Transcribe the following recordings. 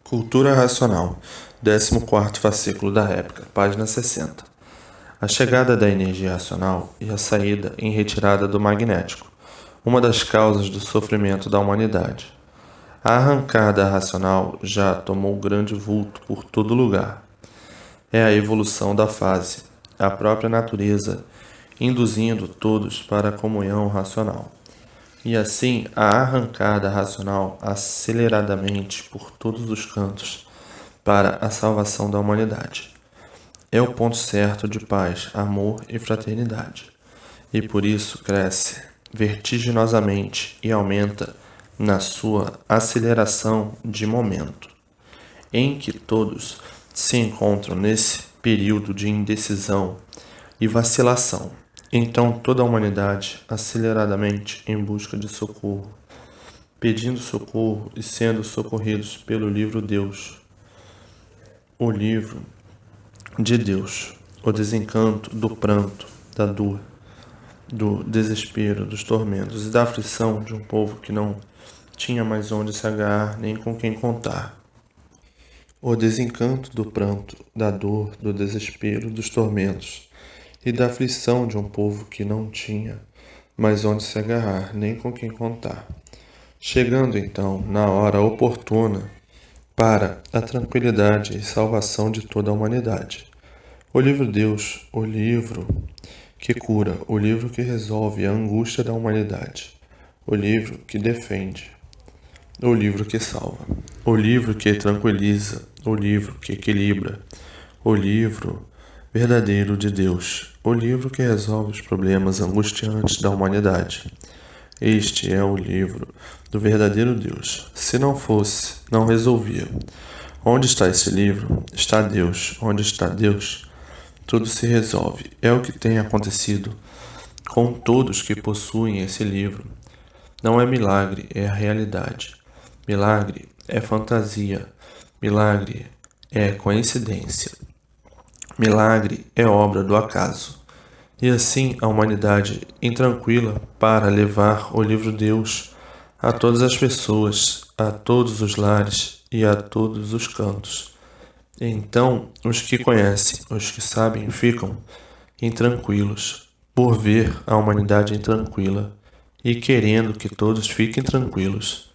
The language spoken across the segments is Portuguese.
Cultura racional, 14º fascículo da réplica, página 60. A chegada da energia racional e a saída em retirada do magnético, uma das causas do sofrimento da humanidade. A arrancada racional já tomou grande vulto por todo lugar. É a evolução da fase, a própria natureza, induzindo todos para a comunhão racional. E assim, a arrancada racional aceleradamente por todos os cantos para a salvação da humanidade. É o ponto certo de paz, amor e fraternidade. E por isso cresce vertiginosamente e aumenta na sua aceleração de momento, em que todos se encontram nesse período de indecisão e vacilação. Então toda a humanidade, aceleradamente em busca de socorro, pedindo socorro e sendo socorridos pelo livro Deus, o livro de Deus, o desencanto do pranto, da dor, do desespero, dos tormentos e da aflição de um povo que não tinha mais onde se agarrar nem com quem contar. O desencanto do pranto, da dor, do desespero, dos tormentos e da aflição de um povo que não tinha mais onde se agarrar, nem com quem contar. Chegando então na hora oportuna para a tranquilidade e salvação de toda a humanidade. O livro Deus, o livro que cura, o livro que resolve a angústia da humanidade, o livro que defende, o livro que salva, o livro que tranquiliza, o livro que equilibra, o livro verdadeiro de Deus, o livro que resolve os problemas angustiantes da humanidade. Este é o livro do verdadeiro Deus. Se não fosse, não resolvia. Onde está esse livro? Está Deus. Onde está Deus? Tudo se resolve. É o que tem acontecido com todos que possuem esse livro. Não é milagre, é a realidade. Milagre é fantasia. Milagre é coincidência. Milagre é obra do acaso. E assim a humanidade intranquila para levar o livro Deus a todas as pessoas, a todos os lares e a todos os cantos. Então os que conhecem, os que sabem, ficam intranquilos por ver a humanidade intranquila e querendo que todos fiquem tranquilos,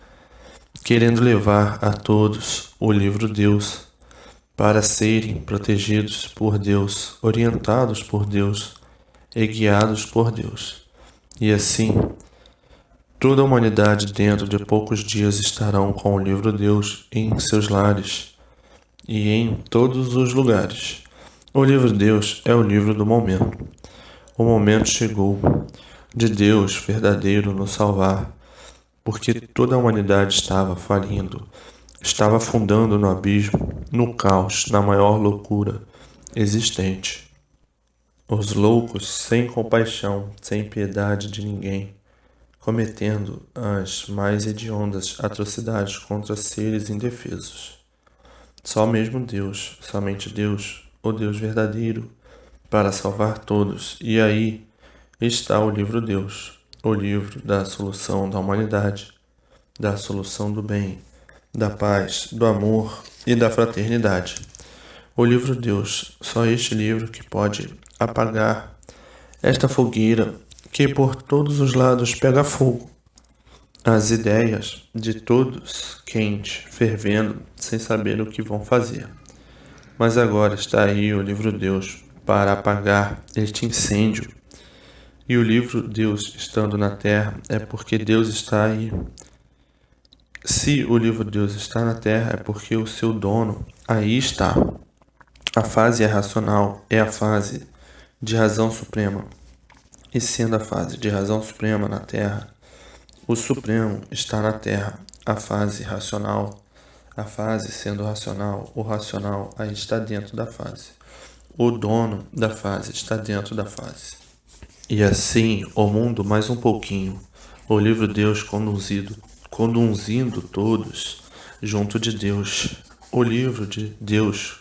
querendo levar a todos o livro Deus para serem protegidos por Deus, orientados por Deus e guiados por Deus. E assim, toda a humanidade dentro de poucos dias estarão com o livro Deus em seus lares e em todos os lugares. O livro Deus é o livro do momento. O momento chegou de Deus verdadeiro nos salvar, porque toda a humanidade estava falindo, estava afundando no abismo, no caos, na maior loucura existente. Os loucos sem compaixão, sem piedade de ninguém, cometendo as mais hediondas atrocidades contra seres indefesos. Só mesmo Deus, somente Deus, o Deus verdadeiro, para salvar todos. E aí está o livro Deus, o livro da solução da humanidade, da solução do bem, da paz, do amor e da fraternidade. O livro Deus, só este livro que pode apagar esta fogueira que por todos os lados pega fogo. As ideias de todos quentes, fervendo, sem saber o que vão fazer. Mas agora está aí o livro Deus para apagar este incêndio. E o livro Deus estando na terra é porque Deus está aí. Se o livro Deus está na terra é porque o seu dono aí está. A fase racional é a fase de razão suprema. E sendo a fase de razão suprema na terra, o Supremo está na terra. A fase racional, a fase sendo racional, o racional aí está dentro da fase. O dono da fase está dentro da fase. E assim, o mundo mais um pouquinho, o livro Deus conduzindo todos junto de Deus. O livro de Deus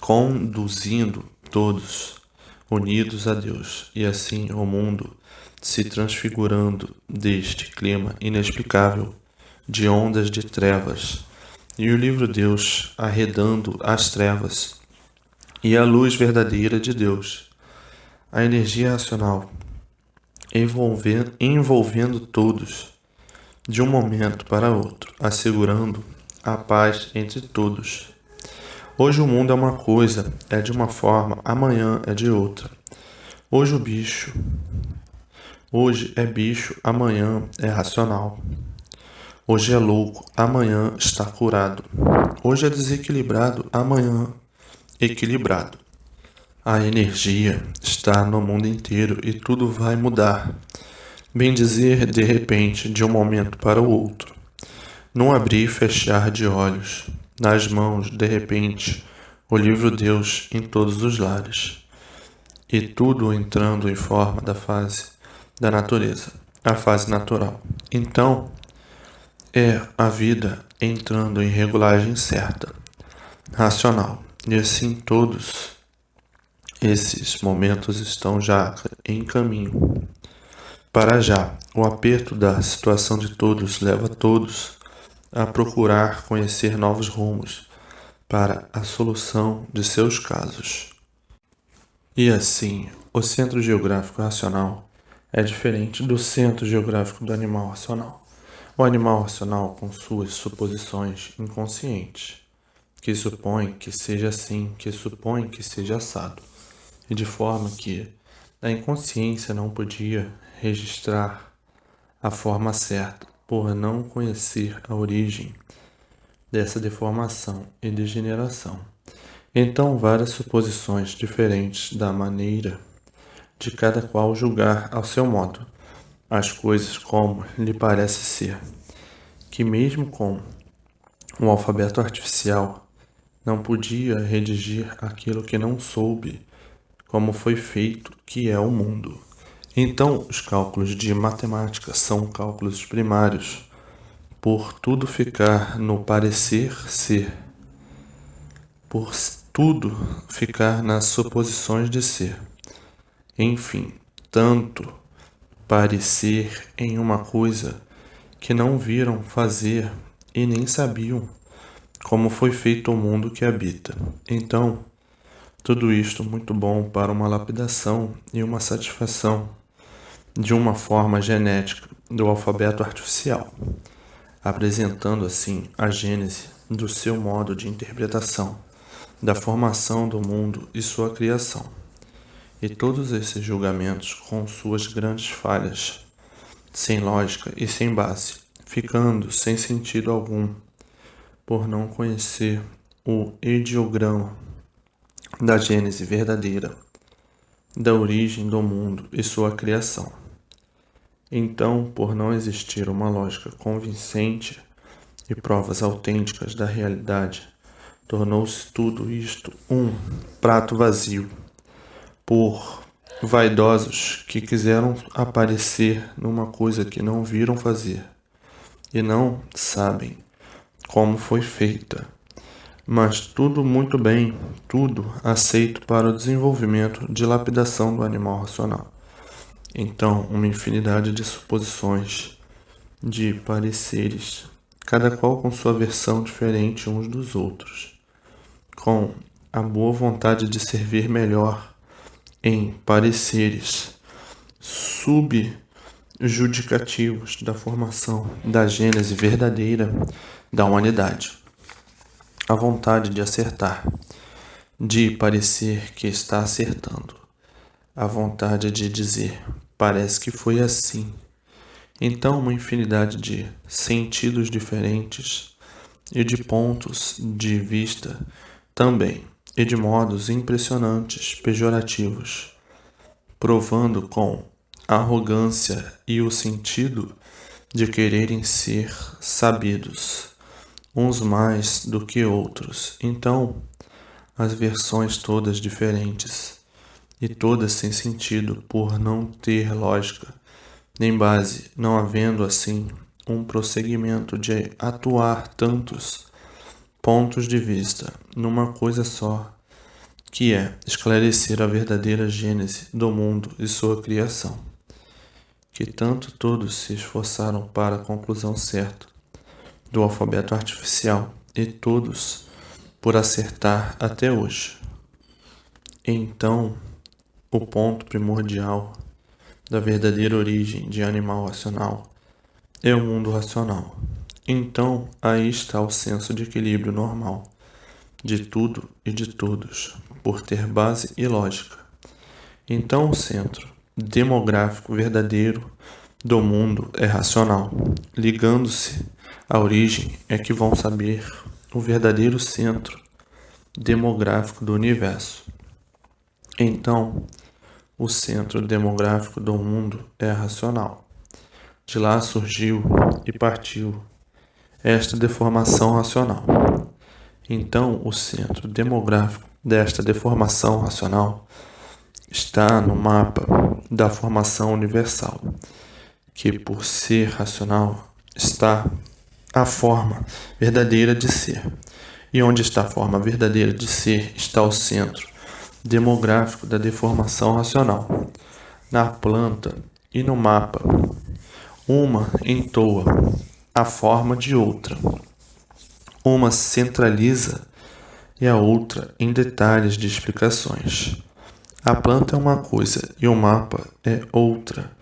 conduzindo todos unidos a Deus. E assim o mundo se transfigurando deste clima inexplicável de ondas de trevas e o livro Deus arredando as trevas, e a luz verdadeira de Deus, a energia racional, envolvendo todos, de um momento para outro, assegurando a paz entre todos. Hoje o mundo é uma coisa, é de uma forma, amanhã é de outra. Hoje é bicho, amanhã é racional. Hoje é louco, amanhã está curado. Hoje é desequilibrado, amanhã equilibrado. A energia está no mundo inteiro e tudo vai mudar. Bem dizer, de repente, de um momento para o outro. Num abrir e fechar de olhos, nas mãos, de repente, o livro Deus em todos os lares. E tudo entrando em forma da fase da natureza, a fase natural. Então, é a vida entrando em regulagem certa, racional. E assim todos esses momentos estão já em caminho. Para já, o aperto da situação de todos leva todos a procurar conhecer novos rumos para a solução de seus casos. E assim, o centro geográfico racional é diferente do centro geográfico do animal racional. O animal racional, com suas suposições inconscientes, que supõe que seja assim, que supõe que seja assado, e de forma que a inconsciência não podia registrar a forma certa, por não conhecer a origem dessa deformação e degeneração. Então, várias suposições diferentes da maneira de cada qual julgar ao seu modo as coisas como lhe parece ser, que mesmo com o alfabeto artificial não podia redigir aquilo que não soube como foi feito, que é o mundo. Então, os cálculos de matemática são cálculos primários, por tudo ficar no parecer ser, por tudo ficar nas suposições de ser. Enfim, tanto parecer em uma coisa que não viram fazer e nem sabiam como foi feito o mundo que habita. Então, tudo isto muito bom para uma lapidação e uma satisfação de uma forma genética do alfabeto artificial, apresentando assim a gênese do seu modo de interpretação, da formação do mundo e sua criação. E todos esses julgamentos com suas grandes falhas, sem lógica e sem base, ficando sem sentido algum, por não conhecer o ideograma da gênese verdadeira, da origem do mundo e sua criação. Então, por não existir uma lógica convincente e provas autênticas da realidade, tornou-se tudo isto um prato vazio, por vaidosos que quiseram aparecer numa coisa que não viram fazer e não sabem como foi feita. Mas tudo muito bem, tudo aceito para o desenvolvimento de lapidação do animal racional. Então, uma infinidade de suposições, de pareceres, cada qual com sua versão diferente uns dos outros, com a boa vontade de servir melhor em pareceres subjudicativos da formação da gênese verdadeira da humanidade. A vontade de acertar, de parecer que está acertando. A vontade de dizer, parece que foi assim. Então, uma infinidade de sentidos diferentes e de pontos de vista também, e de modos impressionantes, pejorativos, provando com arrogância e o sentido de quererem ser sabidos, uns mais do que outros. Então, as versões todas diferentes e todas sem sentido por não ter lógica nem base, não havendo assim um prosseguimento de atuar tantos pontos de vista numa coisa só, que é esclarecer a verdadeira gênese do mundo e sua criação, que todos se esforçaram para a conclusão certa do alfabeto artificial, e todos por acertar até hoje. Então, o ponto primordial da verdadeira origem de animal racional é o mundo racional. Então, aí está o senso de equilíbrio normal de tudo e de todos, por ter base e lógica. Então, o centro demográfico verdadeiro do mundo é racional. Ligando-se à origem é que vão saber o verdadeiro centro demográfico do universo. Então, o centro demográfico do mundo é racional. De lá surgiu e partiu esta deformação racional. Então, o centro demográfico desta deformação racional está no mapa da formação universal, que, por ser racional, está a forma verdadeira de ser. E onde está a forma verdadeira de ser está o centro demográfico da deformação racional. Na planta e no mapa, uma entoa a forma de outra. Uma centraliza e a outra em detalhes de explicações. A planta é uma coisa e o mapa é outra,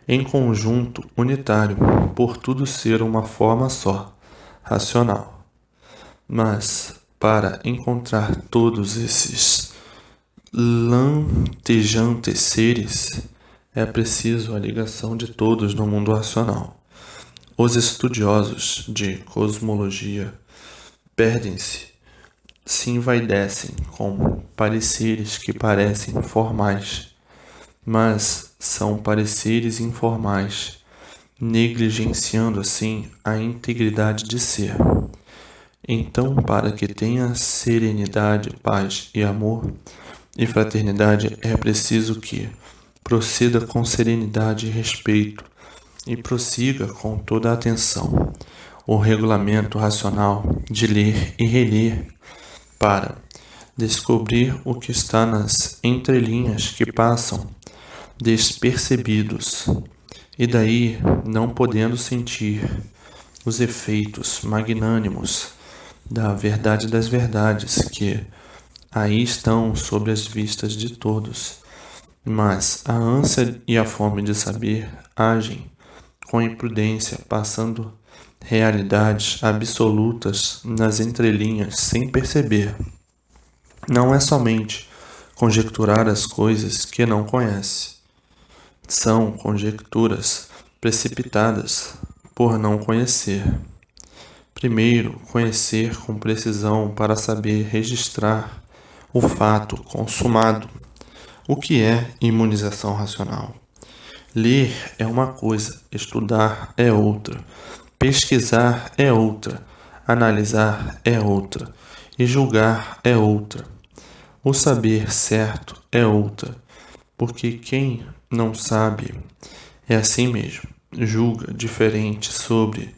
em conjunto unitário, por tudo ser uma forma só, racional. Mas, para encontrar todos esses lantejantes seres, é preciso a ligação de todos no mundo racional. Os estudiosos de cosmologia perdem-se, se envaidecem com pareceres que parecem formais, mas são pareceres informais, negligenciando assim a integridade de ser. Então, para que tenha serenidade, paz e amor e fraternidade, é preciso que proceda com serenidade e respeito e prossiga com toda a atenção o regulamento racional de ler e reler para descobrir o que está nas entrelinhas que passam despercebidos, e daí não podendo sentir os efeitos magnânimos da verdade das verdades que aí estão sobre as vistas de todos, mas a ânsia e a fome de saber agem com imprudência, passando realidades absolutas nas entrelinhas sem perceber. Não é somente conjecturar as coisas que não conhece. São conjecturas precipitadas por não conhecer. Primeiro, conhecer com precisão para saber registrar o fato consumado. O que é imunização racional? Ler é uma coisa, estudar é outra, pesquisar é outra, analisar é outra e julgar é outra. O saber certo é outra, porque quem não sabe é assim mesmo, julga diferente sobre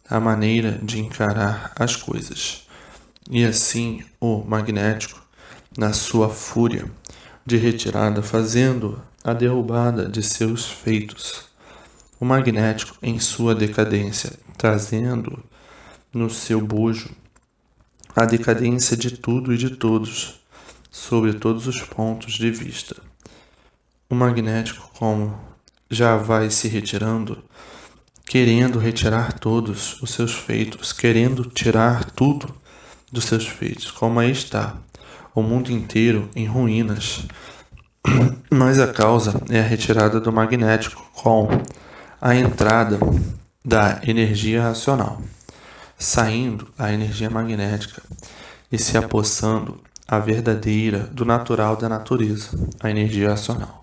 a maneira de encarar as coisas. E assim o magnético, na sua fúria de retirada, fazendo a derrubada de seus feitos. O magnético, em sua decadência, trazendo no seu bojo a decadência de tudo e de todos, sobre todos os pontos de vista. O magnético, como já vai se retirando, querendo retirar todos os seus feitos, querendo tirar tudo dos seus feitos, como aí está, o mundo inteiro em ruínas. Mas a causa é a retirada do magnético com a entrada da energia racional, saindo a energia magnética e se apossando a verdadeira do natural da natureza, a energia racional.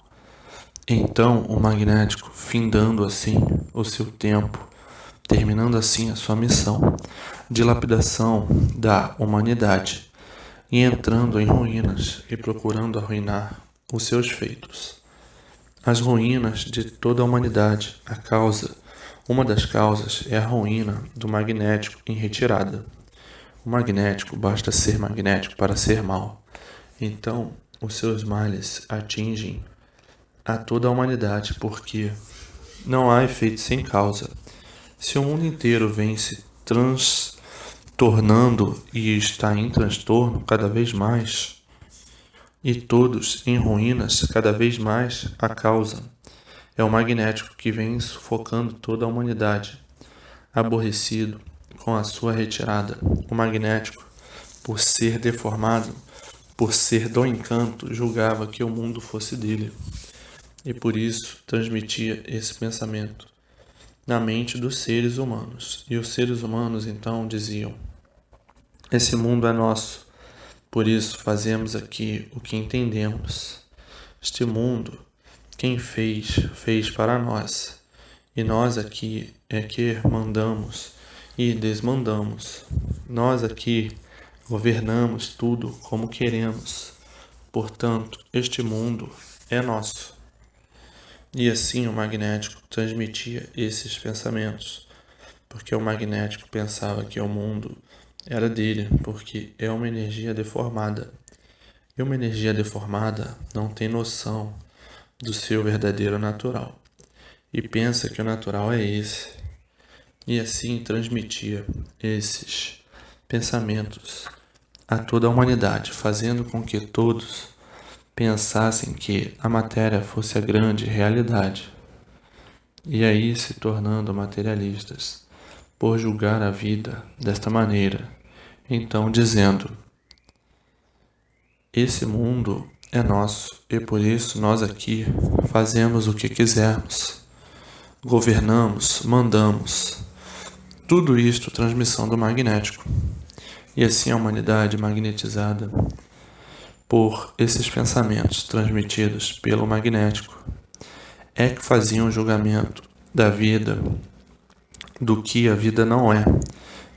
Então, o magnético, findando assim o seu tempo, terminando assim a sua missão de lapidação da humanidade e entrando em ruínas e procurando arruinar os seus feitos. As ruínas de toda a humanidade, uma das causas é a ruína do magnético em retirada. O magnético basta ser magnético para ser mal. Então, os seus males atingem a toda a humanidade, porque não há efeito sem causa. Se o mundo inteiro vem se tornando e está em transtorno cada vez mais, e todos em ruínas cada vez mais, a causa é o magnético que vem sufocando toda a humanidade. Aborrecido com a sua retirada, o magnético, por ser deformado, por ser do encanto, julgava que o mundo fosse dele, e por isso transmitia esse pensamento na mente dos seres humanos. E os seres humanos então diziam: esse mundo é nosso, por isso fazemos aqui o que entendemos. Este mundo, quem fez, fez para nós, e nós aqui é que mandamos e desmandamos. Nós aqui governamos tudo como queremos. Portanto, este mundo é nosso. E assim o magnético transmitia esses pensamentos, porque o magnético pensava que o mundo era dele, porque é uma energia deformada. E uma energia deformada não tem noção do seu verdadeiro natural, e pensa que o natural é esse. E assim transmitia esses pensamentos a toda a humanidade, fazendo com que todos pensassem que a matéria fosse a grande realidade, e aí se tornando materialistas, por julgar a vida desta maneira, então dizendo: esse mundo é nosso e por isso nós aqui fazemos o que quisermos, governamos, mandamos. Tudo isto transmissão do magnético. E assim a humanidade magnetizada por esses pensamentos transmitidos pelo magnético é que faziam um julgamento da vida, do que a vida não é,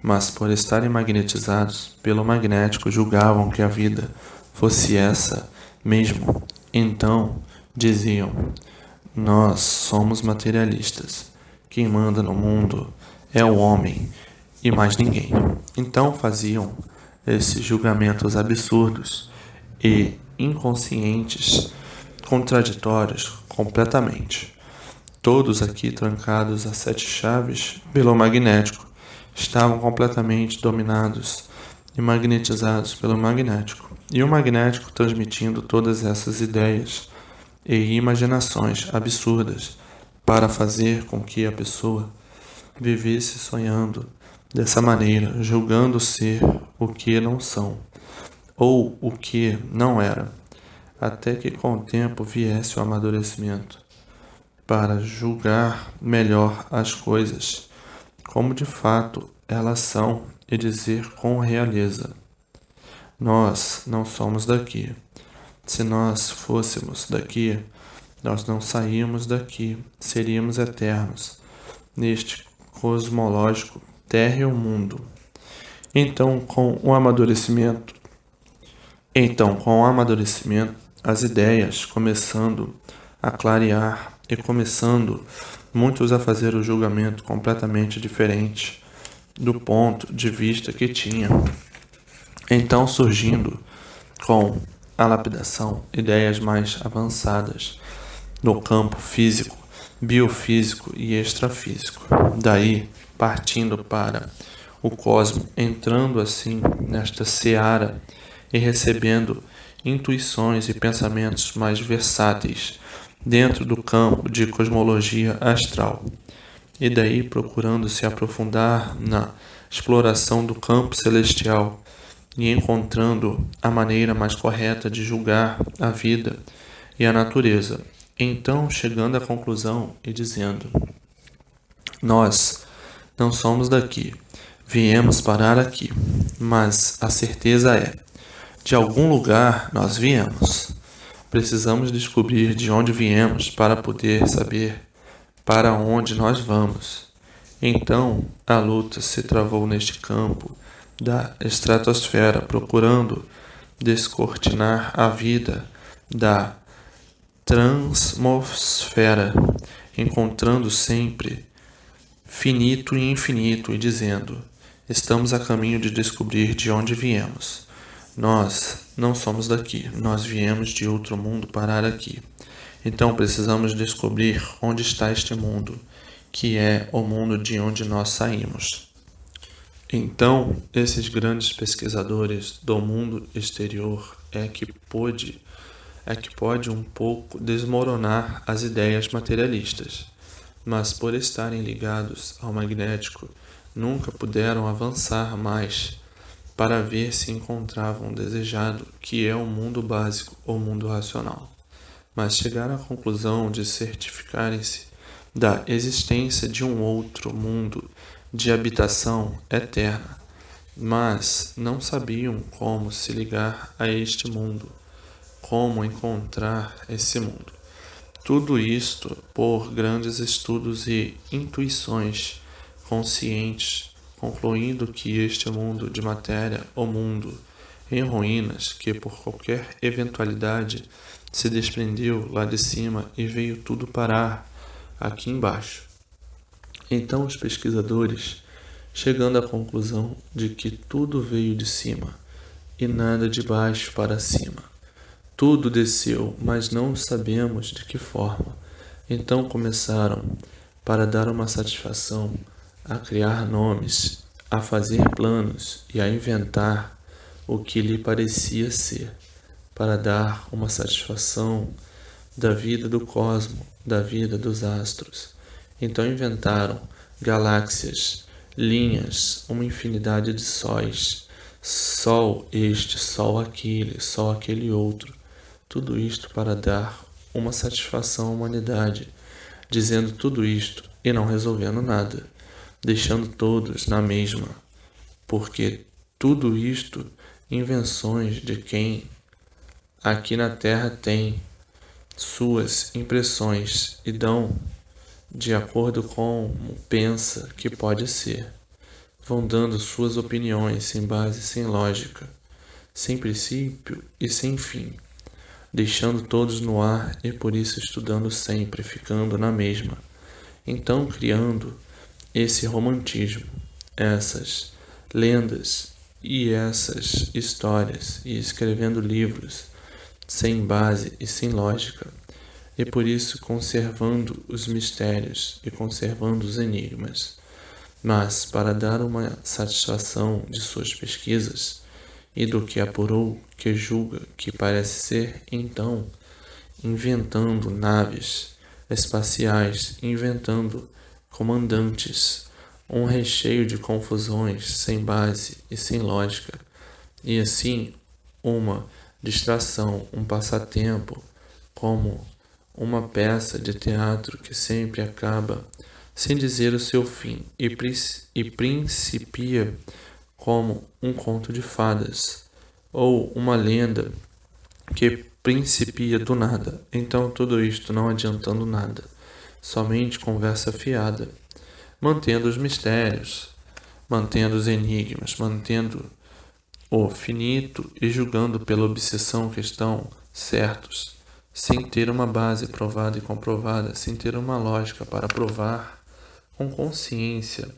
mas por estarem magnetizados pelo magnético julgavam que a vida fosse essa mesmo. Então diziam: nós somos materialistas, quem manda no mundo é o homem e mais ninguém. Então faziam esses julgamentos absurdos e inconscientes, contraditórios completamente. Todos aqui trancados a 7 chaves pelo magnético estavam completamente dominados e magnetizados pelo magnético. E o magnético transmitindo todas essas ideias e imaginações absurdas para fazer com que a pessoa vivesse sonhando dessa maneira, julgando ser o que não são, ou o que não era, até que com o tempo viesse o amadurecimento, para julgar melhor as coisas, como de fato elas são, e dizer com realeza: nós não somos daqui. Se nós fôssemos daqui, nós não saímos daqui, seríamos eternos, neste cosmológico terra e o mundo. Então, com o amadurecimento, as ideias começando a clarear e começando muitos a fazer o julgamento completamente diferente do ponto de vista que tinham. Então, surgindo com a lapidação ideias mais avançadas no campo físico, biofísico e extrafísico. Daí, partindo para o cosmo, entrando assim nesta seara e recebendo intuições e pensamentos mais versáteis dentro do campo de cosmologia astral. E daí procurando se aprofundar na exploração do campo celestial e encontrando a maneira mais correta de julgar a vida e a natureza. Então, chegando à conclusão e dizendo: nós não somos daqui, viemos parar aqui, mas a certeza é: de algum lugar nós viemos. Precisamos descobrir de onde viemos para poder saber para onde nós vamos. Então, a luta se travou neste campo da estratosfera, procurando descortinar a vida da transmosfera, encontrando sempre finito e infinito e dizendo: estamos a caminho de descobrir de onde viemos. Nós não somos daqui, nós viemos de outro mundo parar aqui. Então precisamos descobrir onde está este mundo, que é o mundo de onde nós saímos. Então, esses grandes pesquisadores do mundo exterior é que pode um pouco desmoronar as ideias materialistas, mas por estarem ligados ao magnético, nunca puderam avançar mais para ver se encontravam o desejado, que é o mundo básico ou mundo racional. Mas chegaram à conclusão de certificarem-se da existência de um outro mundo de habitação eterna, mas não sabiam como se ligar a este mundo, como encontrar esse mundo. Tudo isto por grandes estudos e intuições conscientes, concluindo que este mundo de matéria, o mundo em ruínas, que por qualquer eventualidade se desprendeu lá de cima e veio tudo parar aqui embaixo. Então os pesquisadores, chegando à conclusão de que tudo veio de cima e nada de baixo para cima, tudo desceu, mas não sabemos de que forma. Então começaram, para dar uma satisfação, a criar nomes, a fazer planos e a inventar o que lhe parecia ser, para dar uma satisfação da vida do cosmo, da vida dos astros. Então inventaram galáxias, linhas, uma infinidade de sóis, sol este, sol aquele outro. Tudo isto para dar uma satisfação à humanidade, dizendo tudo isto e não resolvendo nada, deixando todos na mesma, porque tudo isto invenções de quem aqui na Terra tem suas impressões e dão de acordo com como pensa que pode ser. Vão dando suas opiniões sem base, sem lógica, sem princípio e sem fim, deixando todos no ar e por isso estudando sempre, ficando na mesma. Então criando esse romantismo, essas lendas e essas histórias e escrevendo livros sem base e sem lógica, e por isso conservando os mistérios e conservando os enigmas. Mas, para dar uma satisfação de suas pesquisas e do que apurou, que julga que parece ser, então, inventando naves espaciais, inventando comandantes, um recheio de confusões sem base e sem lógica, e assim uma distração, um passatempo, como uma peça de teatro que sempre acaba sem dizer o seu fim e principia como um conto de fadas ou uma lenda que principia do nada. Então tudo isto não adiantando nada, somente conversa fiada, mantendo os mistérios, mantendo os enigmas, mantendo o finito e julgando pela obsessão que estão certos, sem ter uma base provada e comprovada, sem ter uma lógica para provar com consciência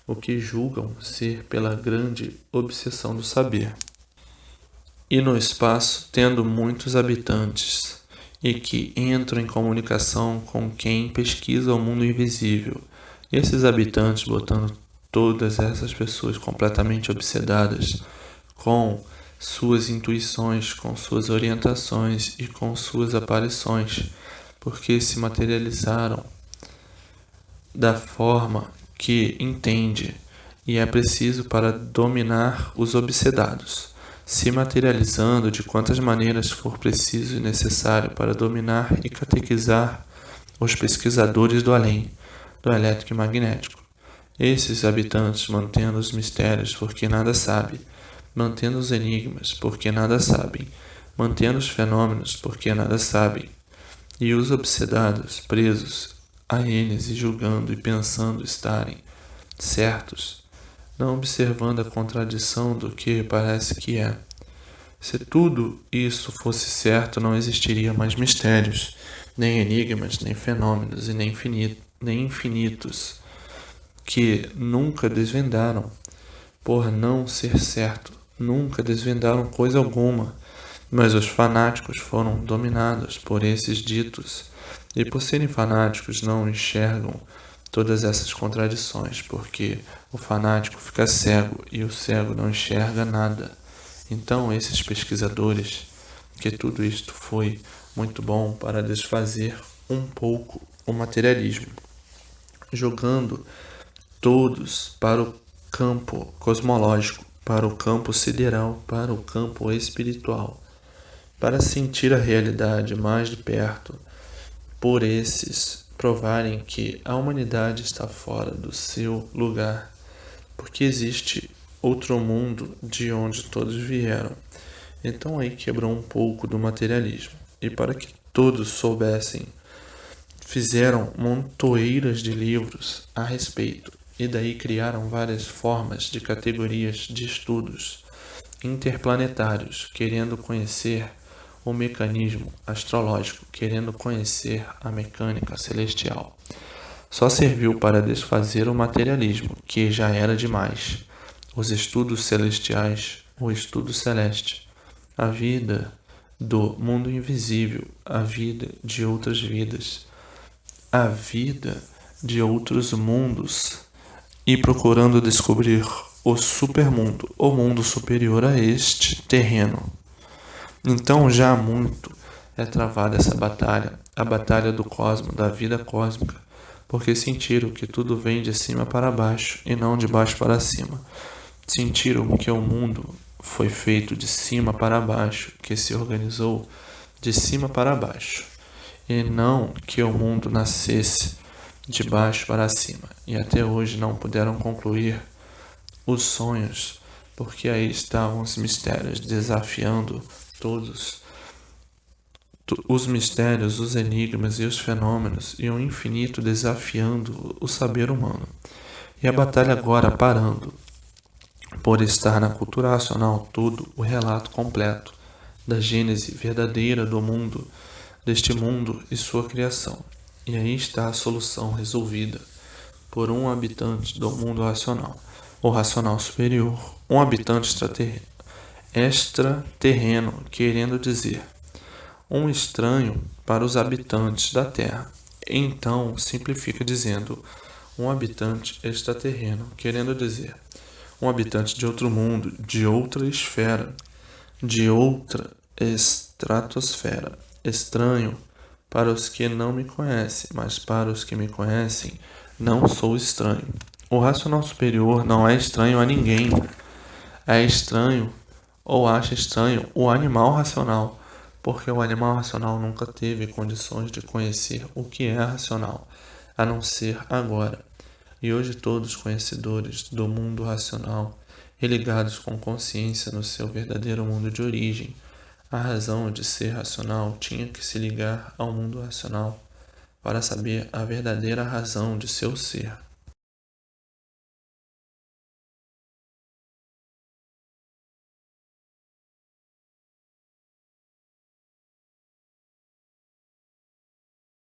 o que julgam ser pela grande obsessão do saber. E no espaço, tendo muitos habitantes, e que entram em comunicação com quem pesquisa o mundo invisível, e esses habitantes botando todas essas pessoas completamente obsedadas com suas intuições, com suas orientações e com suas aparições, porque se materializaram da forma que entende e é preciso para dominar os obsedados, se materializando de quantas maneiras for preciso e necessário para dominar e catequizar os pesquisadores do além, do elétrico e magnético. Esses habitantes mantendo os mistérios porque nada sabe, mantendo os enigmas porque nada sabem, mantendo os fenômenos porque nada sabem, e os obsedados presos a eles e julgando e pensando estarem certos, não observando a contradição do que parece que é. Se tudo isso fosse certo, não existiria mais mistérios, nem enigmas, nem fenômenos e nem infinitos, que nunca desvendaram, por não ser certo, nunca desvendaram coisa alguma, mas os fanáticos foram dominados por esses ditos, e por serem fanáticos não enxergam todas essas contradições, porque o fanático fica cego e o cego não enxerga nada. Então, esses pesquisadores, que tudo isto foi muito bom para desfazer um pouco o materialismo, jogando todos para o campo cosmológico, para o campo sideral, para o campo espiritual, para sentir a realidade mais de perto, por esses provarem que a humanidade está fora do seu lugar, porque existe outro mundo de onde todos vieram. Então aí quebrou um pouco do materialismo. E para que todos soubessem, fizeram montoeiras de livros a respeito, e daí criaram várias formas de categorias de estudos interplanetários, querendo conhecer o mecanismo astrológico, querendo conhecer a mecânica celestial. Só serviu para desfazer o materialismo, que já era demais. Os estudos celestiais, o estudo celeste, a vida do mundo invisível, a vida de outras vidas, a vida de outros mundos, e procurando descobrir o supermundo, o mundo superior a este terreno. Então já há muito é travada essa batalha, a batalha do cosmo, da vida cósmica, porque sentiram que tudo vem de cima para baixo e não de baixo para cima. Sentiram que o mundo foi feito de cima para baixo, que se organizou de cima para baixo, e não que o mundo nascesse de baixo para cima. E até hoje não puderam concluir os sonhos, porque aí estavam os mistérios desafiando todos os mistérios, os enigmas e os fenômenos, e o infinito desafiando o saber humano. E a batalha agora parando, por estar na cultura racional tudo o relato completo da gênese verdadeira do mundo, deste mundo e sua criação. E aí está a solução resolvida por um habitante do mundo racional, o racional superior, um habitante extraterreno, querendo dizer, um estranho para os habitantes da Terra. Então, simplifica dizendo, um habitante extraterreno, querendo dizer, um habitante de outro mundo, de outra esfera, de outra estratosfera, estranho para os que não me conhecem, mas para os que me conhecem, não sou estranho. O racional superior não é estranho a ninguém. É estranho ou acha estranho o animal racional, porque o animal racional nunca teve condições de conhecer o que é racional, a não ser agora. E hoje todos conhecedores do mundo racional e ligados com consciência no seu verdadeiro mundo de origem, a razão de ser racional tinha que se ligar ao mundo racional para saber a verdadeira razão de seu ser.